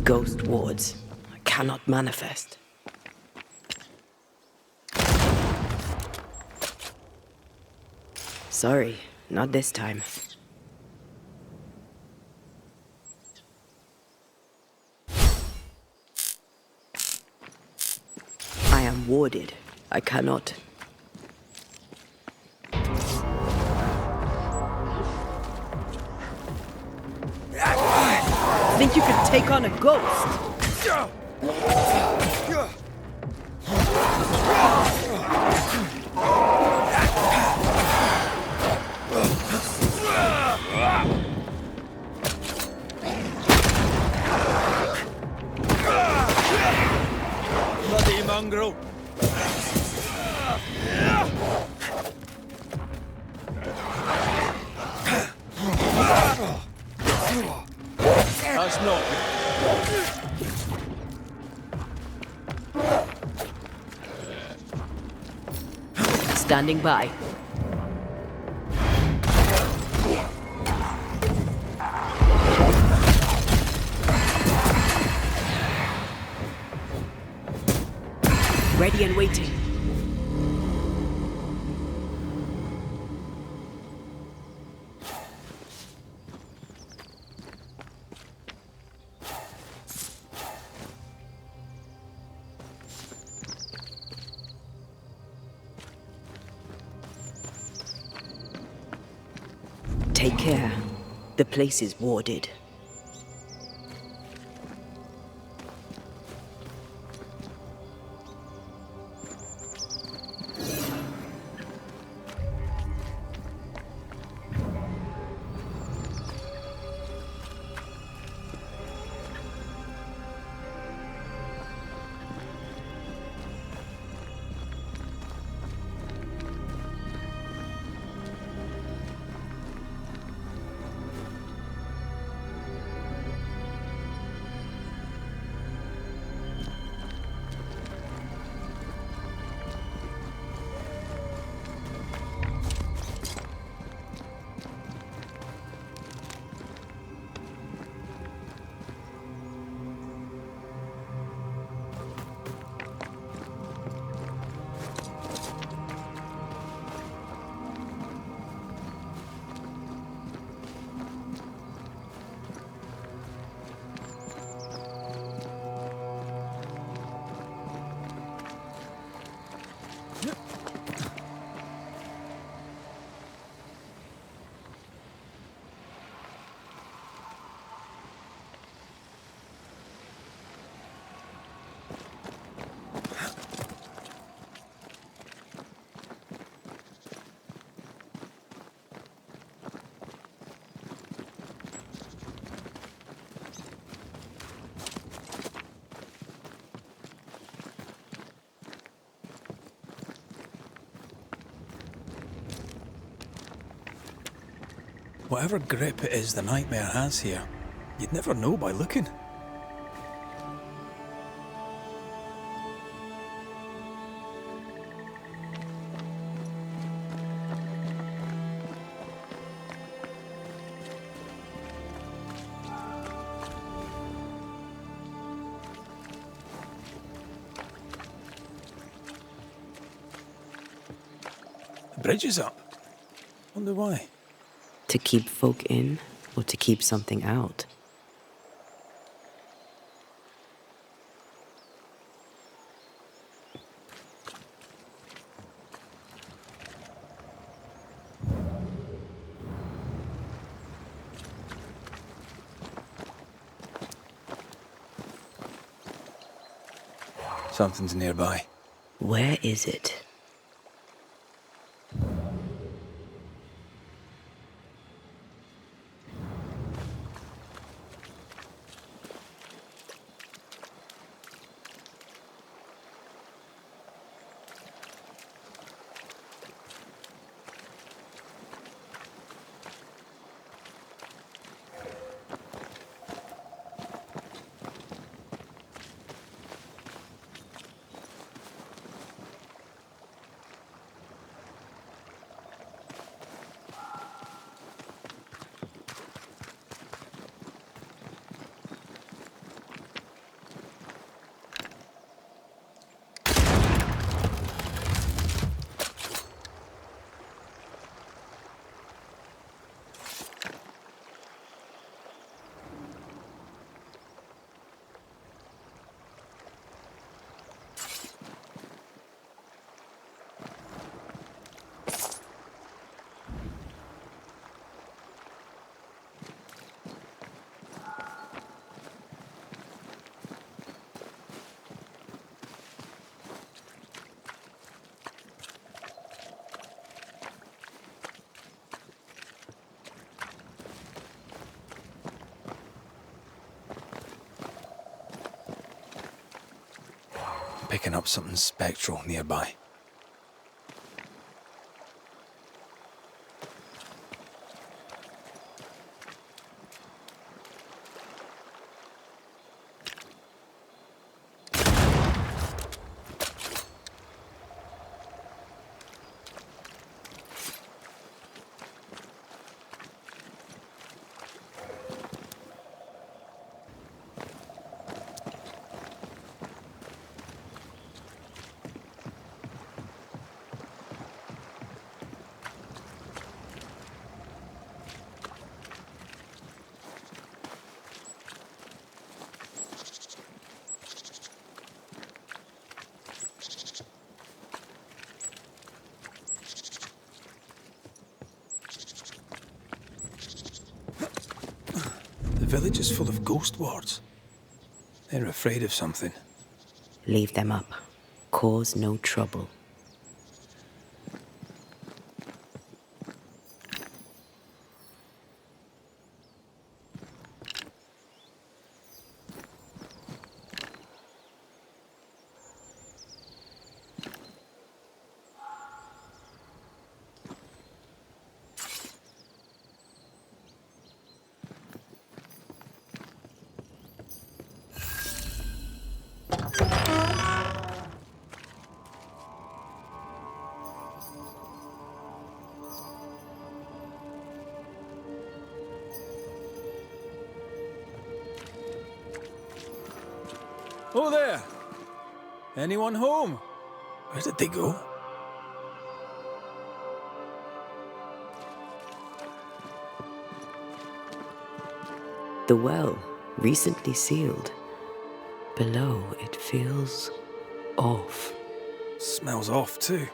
Ghost wards. I cannot manifest. Sorry, not this time. I am warded. I cannot. Think you could take on a ghost? Bloody mongrel! That's not good. Standing by. Ready and waiting. Take care. The place is warded. Whatever grip it is the nightmare has here, you'd never know by looking. The bridge is up. Wonder why. To keep folk in, or to keep something out? Something's nearby. Where is it? picking up something spectral nearby. The village is full of ghost wards. They're afraid of something. Leave them up. Cause no trouble. Oh there! Anyone home? Where did they go? The well, recently sealed. Below, it feels off. Smells off too.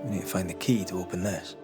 We need to find the key to open this.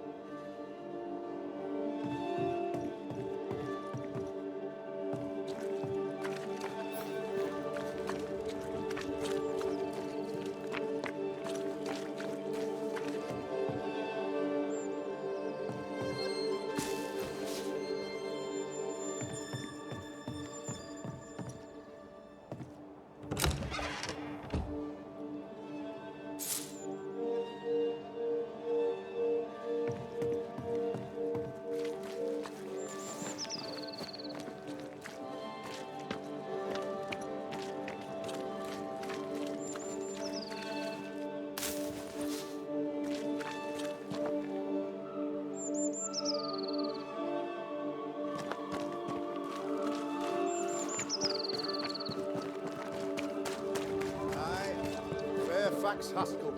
Haskell,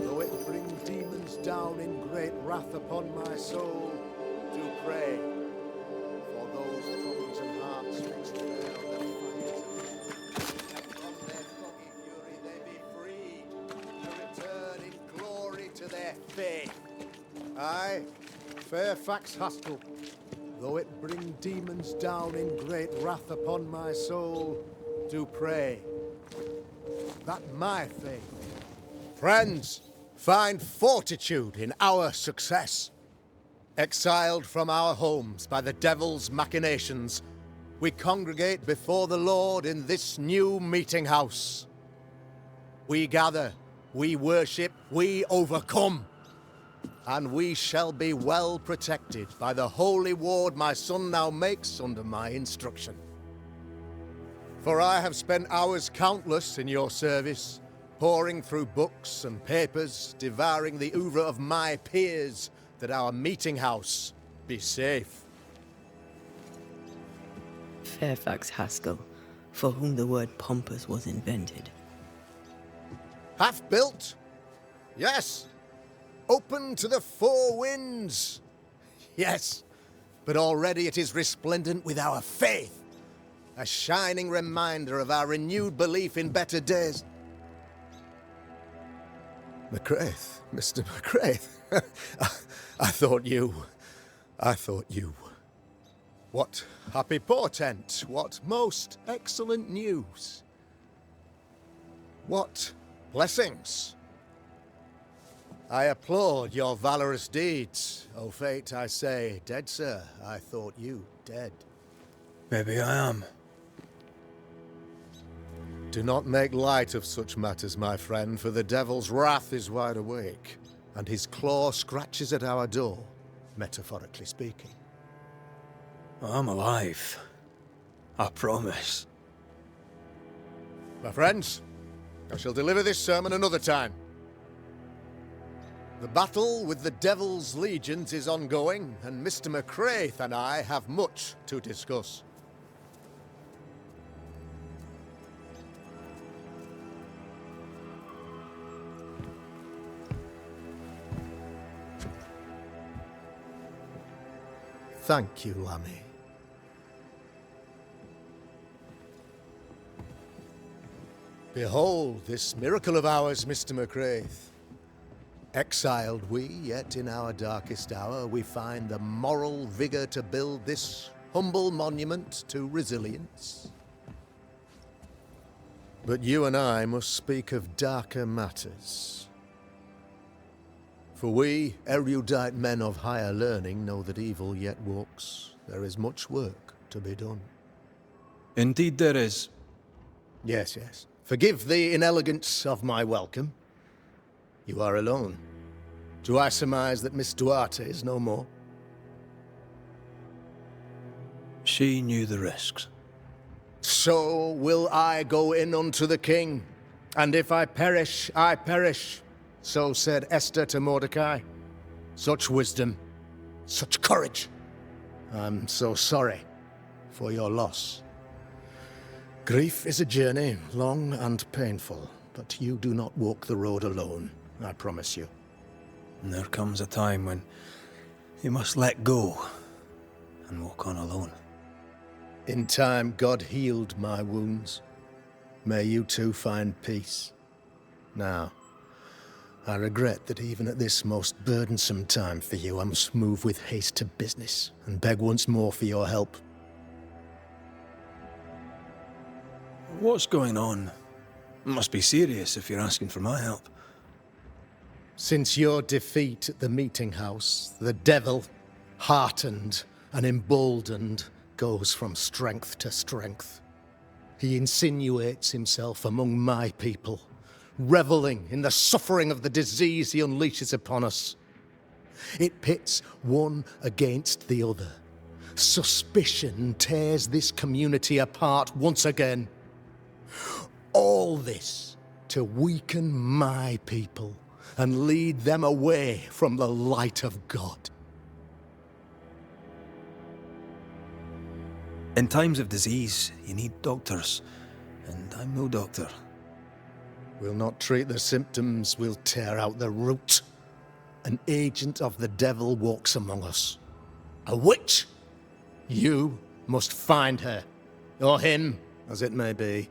though it bring demons down in great wrath upon my soul, do pray for those tongues and hearts fixed there on the fires, that from their foggy fury they be freed to return in glory to their faith. Aye, Fairfax Haskell, though it bring demons down in great wrath upon my soul, do pray that my faith, friends, find fortitude in our success. Exiled from our homes by the devil's machinations, we congregate before the Lord in this new meeting house. We gather, we worship, we overcome, and we shall be well protected by the holy ward my son now makes under my instruction. For I have spent hours countless in your service, poring through books and papers, devouring the oeuvre of my peers, that our meeting house be safe. Fairfax Haskell, for whom the word pompous was invented. Half built? Yes. Open to the four winds? Yes. But already it is resplendent with our faith, a shining reminder of our renewed belief in better days. McCraith, Mr. McCraith. I thought you. What happy portent, what most excellent news. What blessings. I applaud your valorous deeds. O fate, I say, dead sir, I thought you dead. Maybe I am. Do not make light of such matters, my friend, for the devil's wrath is wide awake, and his claw scratches at our door, metaphorically speaking. I'm alive. I promise. My friends, I shall deliver this sermon another time. The battle with the devil's legions is ongoing, and Mr. McCraith and I have much to discuss. Thank you, Lammy. Behold this miracle of ours, Mr. McCraith. Exiled we, yet in our darkest hour we find the moral vigor to build this humble monument to resilience. But you and I must speak of darker matters. For we, erudite men of higher learning, know that evil yet walks. There is much work to be done. Indeed there is. Yes, yes. Forgive the inelegance of my welcome. You are alone. Do I surmise that Miss Duarte is no more? She knew the risks. So will I go in unto the king, and if I perish, I perish. So said Esther to Mordecai. Such wisdom, such courage. I'm so sorry for your loss. Grief is a journey, long and painful, but you do not walk the road alone, I promise you. And there comes a time when you must let go and walk on alone. In time, God healed my wounds. May you too find peace. Now, I regret that even at this most burdensome time for you, I must move with haste to business and beg once more for your help. What's going on? It must be serious if you're asking for my help. Since your defeat at the meeting house, the devil, heartened and emboldened, goes from strength to strength. He insinuates himself among my people, reveling in the suffering of the disease he unleashes upon us. It pits one against the other. Suspicion tears this community apart once again. All this to weaken my people and lead them away from the light of God. In times of disease, you need doctors, and I'm no doctor. We'll not treat the symptoms, we'll tear out the root. An agent of the devil walks among us. A witch! You must find her, or him, as it may be.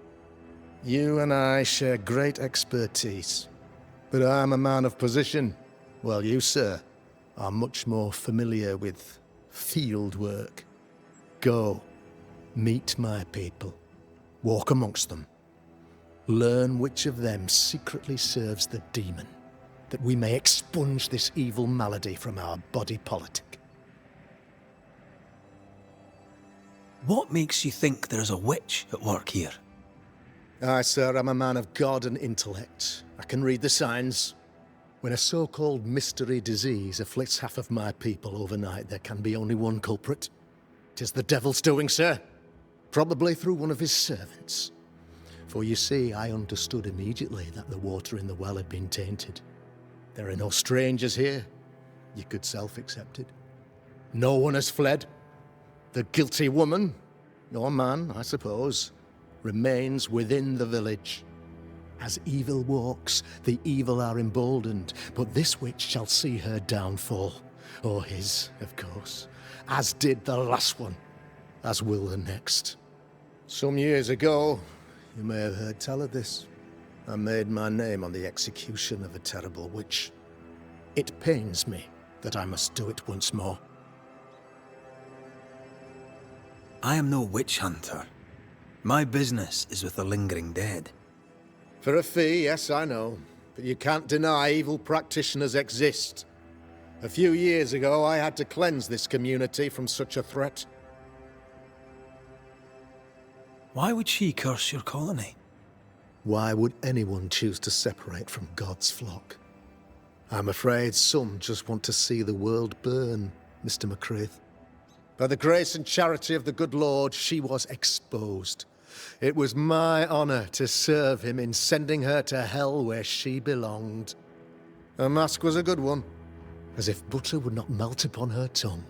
You and I share great expertise, but I'm a man of position, while you, sir, are much more familiar with field work. Go, meet my people, walk amongst them. Learn which of them secretly serves the demon, that we may expunge this evil malady from our body politic. What makes you think there's a witch at work here? Aye, sir, I'm a man of God and intellect. I can read the signs. When a so-called mystery disease afflicts half of my people overnight, there can be only one culprit. 'Tis the devil's doing, sir. Probably through one of his servants. For you see, I understood immediately that the water in the well had been tainted. There are no strangers here. You could self-accept it. No one has fled. The guilty woman, or man, I suppose, remains within the village. As evil walks, the evil are emboldened, but this witch shall see her downfall, or his, of course, as did the last one, as will the next. Some years ago, you may have heard tell of this, I made my name on the execution of a terrible witch. It pains me that I must do it once more. I am no witch hunter. My business is with the lingering dead. For a fee, yes, I know, but you can't deny evil practitioners exist. A few years ago, I had to cleanse this community from such a threat. Why would she curse your colony? Why would anyone choose to separate from God's flock? I'm afraid some just want to see the world burn, Mr. McCraith. By the grace and charity of the good Lord, she was exposed. It was my honor to serve him in sending her to hell where she belonged. Her mask was a good one, as if butter would not melt upon her tongue.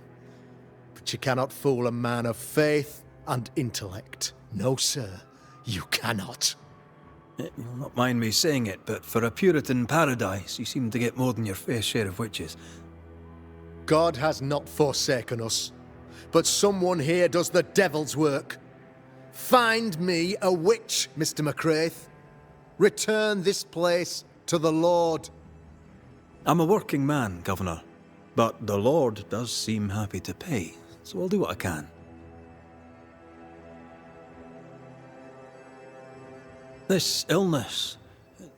But you cannot fool a man of faith and intellect. No, sir, you cannot. You'll not mind me saying it, but for a Puritan paradise, you seem to get more than your fair share of witches. God has not forsaken us, but someone here does the devil's work. Find me a witch, Mr. McCraith. Return this place to the Lord. I'm a working man, Governor, but the Lord does seem happy to pay, so I'll do what I can. This illness,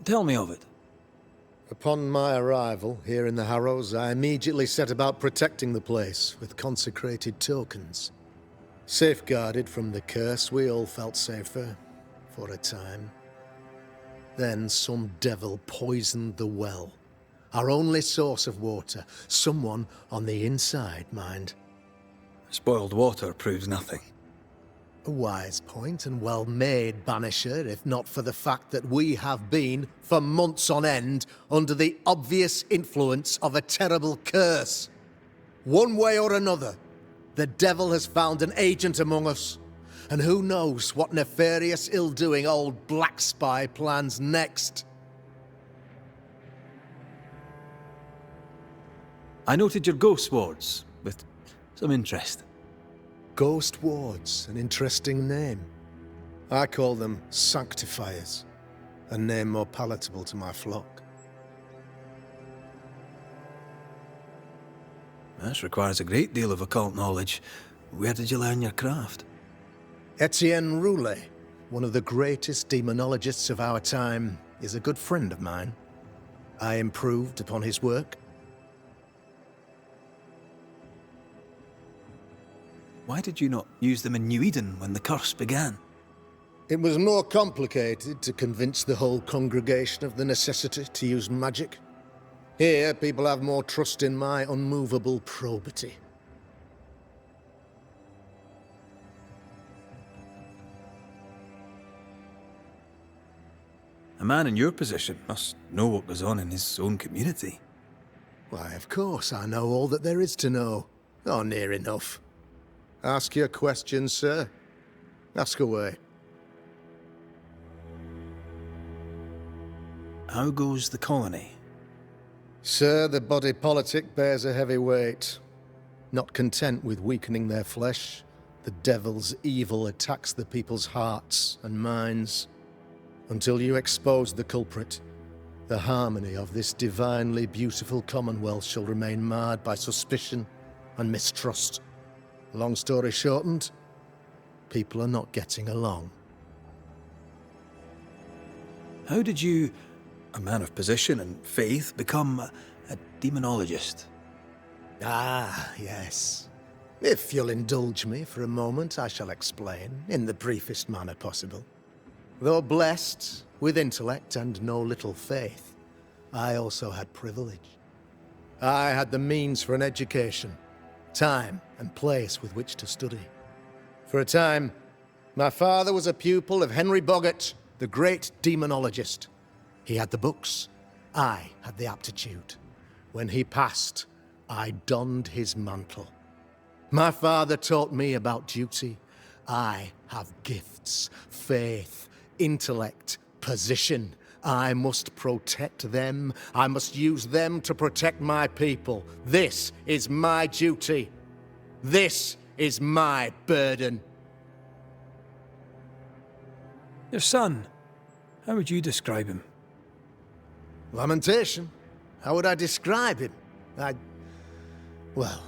tell me of it. Upon my arrival here in the Harrows, I immediately set about protecting the place with consecrated tokens. Safeguarded from the curse, we all felt safer, for a time. Then some devil poisoned the well, our only source of water. Someone on the inside, mind. Spoiled water proves nothing. A wise point and well made, Banisher, if not for the fact that we have been, for months on end, under the obvious influence of a terrible curse. One way or another, the devil has found an agent among us, and who knows what nefarious ill-doing old Black Spy plans next. I noted your ghost wards with some interest. Ghost wards, an interesting name. I call them sanctifiers, a name more palatable to my flock. This requires a great deal of occult knowledge. Where did you learn your craft? Etienne Roulet, one of the greatest demonologists of our time, is a good friend of mine. I improved upon his work. Why did you not use them in New Eden when the curse began? It was more complicated to convince the whole congregation of the necessity to use magic. Here, people have more trust in my unmovable probity. A man in your position must know what goes on in his own community. Why, of course, I know all that there is to know. Or near enough. Ask your questions, sir. Ask away. How goes the colony? Sir, the body politic bears a heavy weight. Not content with weakening their flesh, the devil's evil attacks the people's hearts and minds. Until you expose the culprit, the harmony of this divinely beautiful commonwealth shall remain marred by suspicion and mistrust. Long story shortened, people are not getting along. How did you, a man of position and faith, become a demonologist? Ah, yes. If you'll indulge me for a moment, I shall explain, in the briefest manner possible. Though blessed with intellect and no little faith, I also had privilege. I had the means for an education, time and place with which to study. For a time, my father was a pupil of Henry Boggart, the great demonologist. He had the books, I had the aptitude. When he passed, I donned his mantle. My father taught me about duty. I have gifts, faith, intellect, position. I must protect them. I must use them to protect my people. This is my duty. This is my burden. Your son, how would you describe him? Lamentation? How would I describe him? Well,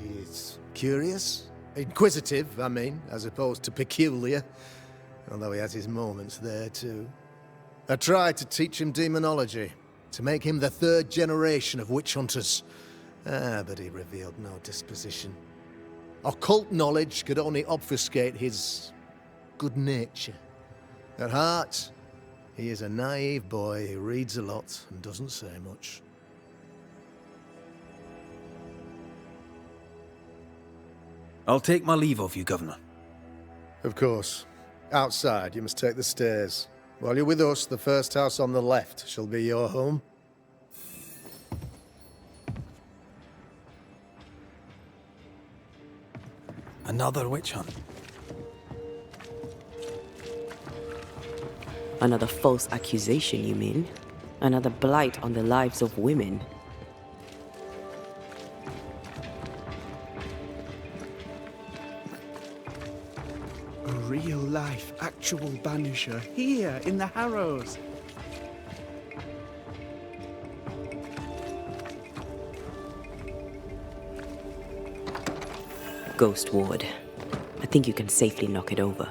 he's curious. Inquisitive, I mean, as opposed to peculiar. Although he has his moments there, too. I tried to teach him demonology, to make him the third generation of witch hunters. But he revealed no disposition. Occult knowledge could only obfuscate his good nature. At heart, he is a naive boy who reads a lot and doesn't say much. I'll take my leave of you, Governor. Of course. Outside, you must take the stairs. While you're with us, the first house on the left shall be your home. Another witch hunt. Another false accusation, you mean? Another blight on the lives of women? A real-life, actual banisher here in the Harrows. Ghost Ward. I think you can safely knock it over.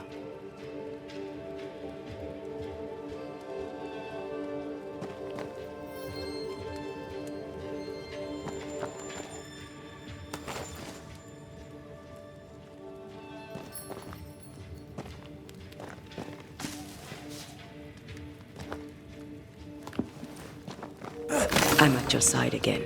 I'm at your side again.